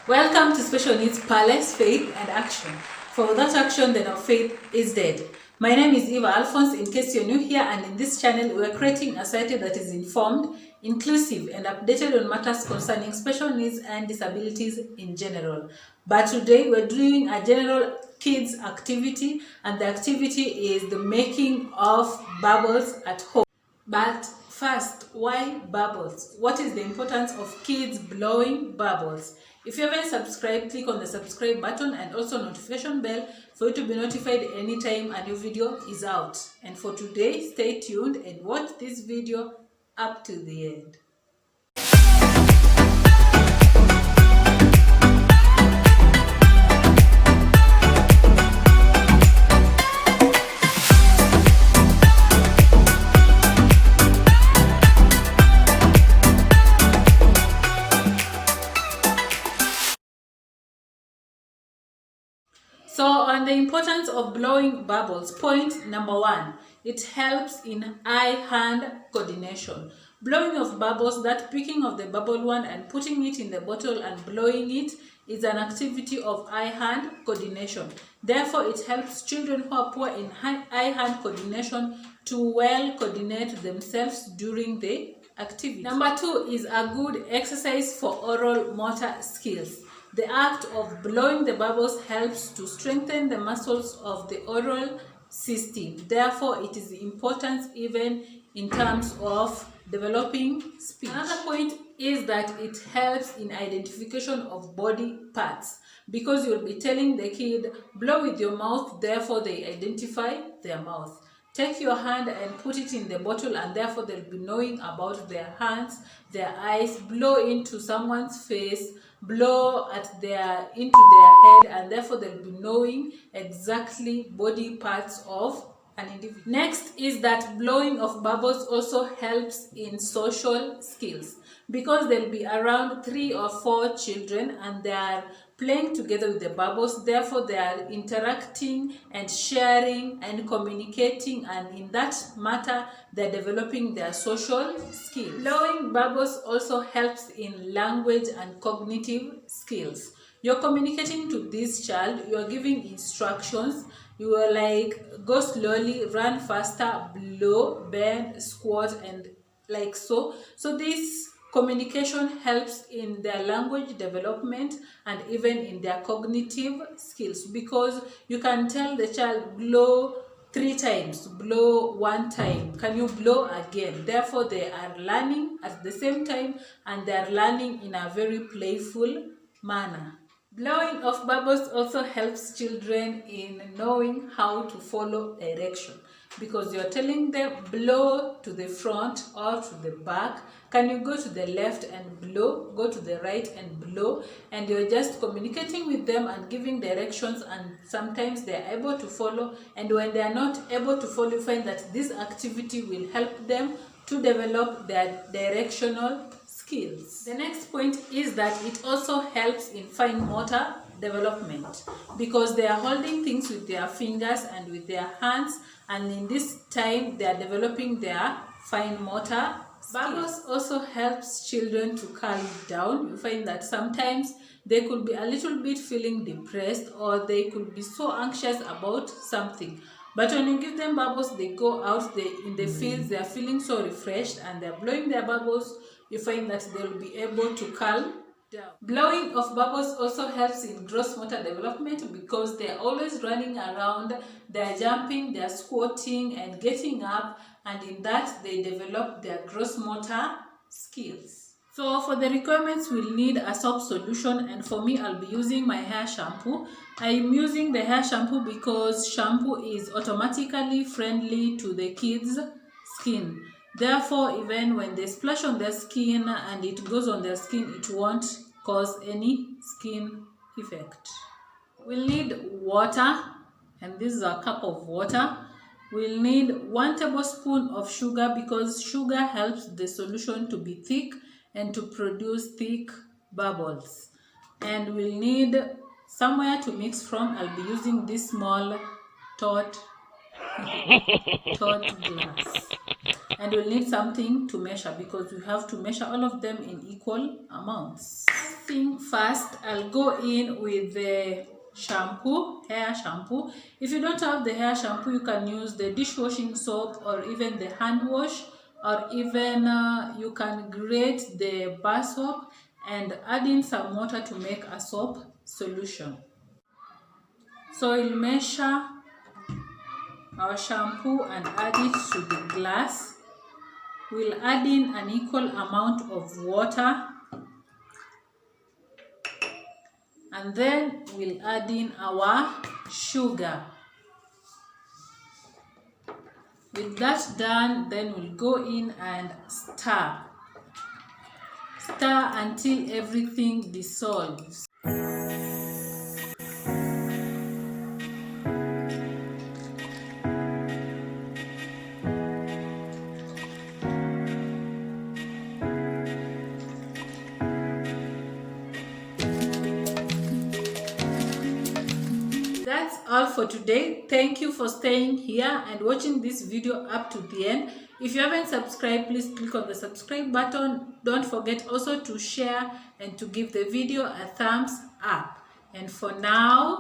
Welcome to Special Needs Palace, Faith and Action. For without action, then our faith is dead. My name is Eva Alphonse, in case you're new here, and in this channel, we are creating a society that is informed, inclusive, and updated on matters concerning special needs and disabilities in general. But today, we're doing a general kids activity, and the activity is the making of bubbles at home. But first, why bubbles? What is the importance of kids blowing bubbles? If you haven't subscribed, click on the subscribe button and also notification bell for you to be notified anytime a new video is out. And for today, stay tuned and watch this video up to the end. So on the importance of blowing bubbles, point number 1, it helps in eye-hand coordination. Blowing of bubbles, that picking of the bubble one and putting it in the bottle and blowing it, is an activity of eye-hand coordination. Therefore, it helps children who are poor in eye-hand coordination to well coordinate themselves during the activity. Number 2 is a good exercise for oral motor skills. The act of blowing the bubbles helps to strengthen the muscles of the oral system. Therefore, it is important even in terms of developing speech. Another point is that it helps in identification of body parts, because you'll be telling the kid, blow with your mouth, therefore they identify their mouth. Take your hand and put it in the bottle, and therefore they'll be knowing about their hands, their eyes. Blow into someone's face, blow into their head, and therefore they'll be knowing exactly body parts of an individual. Next is that blowing of bubbles also helps in social skills, because there'll be around 3 or 4 children and they are playing together with the bubbles. Therefore, they are interacting and sharing and communicating, and in that matter, they're developing their social skills. Blowing bubbles also helps in language and cognitive skills. You're communicating to this child, you're giving instructions. You are like, go slowly, run faster, blow, bend, squat, and like so. So this communication helps in their language development and even in their cognitive skills, because you can tell the child, blow 3 times, blow 1 time, can you blow again? Therefore, they are learning at the same time, and they are learning in a very playful manner. Blowing of bubbles also helps children in knowing how to follow direction, because you're telling them, blow to the front or to the back. Can you go to the left and blow? Go to the right and blow. And you're just communicating with them and giving directions, and sometimes they're able to follow. And when they're not able to follow, you find that this activity will help them to develop their directional skills. The next point is that it also helps in fine motor development, because they are holding things with their fingers and with their hands, and in this time they are developing their fine motor skills. Bubbles also helps children to calm down. You find that sometimes they could be a little bit feeling depressed, or they could be so anxious about something. But when you give them bubbles, they go out in the fields, they are feeling so refreshed, and they are blowing their bubbles. You find that they will be able to calm down. Blowing of bubbles also helps in gross motor development, because they are always running around, they are jumping, they are squatting and getting up, and in that they develop their gross motor skills. So for the requirements, we'll need a soap solution, and for me, I'll be using my hair shampoo. I'm using the hair shampoo because shampoo is automatically friendly to the kids' skin. Therefore, even when they splash on their skin and it goes on their skin, it won't cause any skin effect. We'll need water, and this is a cup of water. We'll need 1 tablespoon of sugar, because sugar helps the solution to be thick and to produce thick bubbles. And we'll need somewhere to mix from. I'll be using this small tot glass. And we'll need something to measure because we have to measure all of them in equal amounts. First, I'll go in with the shampoo, hair shampoo. If you don't have the hair shampoo, you can use the dishwashing soap or even the hand wash, or even you can grate the bar soap and add in some water to make a soap solution. So we'll measure our shampoo and add it to the glass. We'll add in an equal amount of water, and then we'll add in our sugar. With that done, then we'll go in and stir. Stir until everything dissolves. That's all for today. Thank you for staying here and watching this video up to the end. If you haven't subscribed, please click on the subscribe button. Don't forget also to share and to give the video a thumbs up. And for now,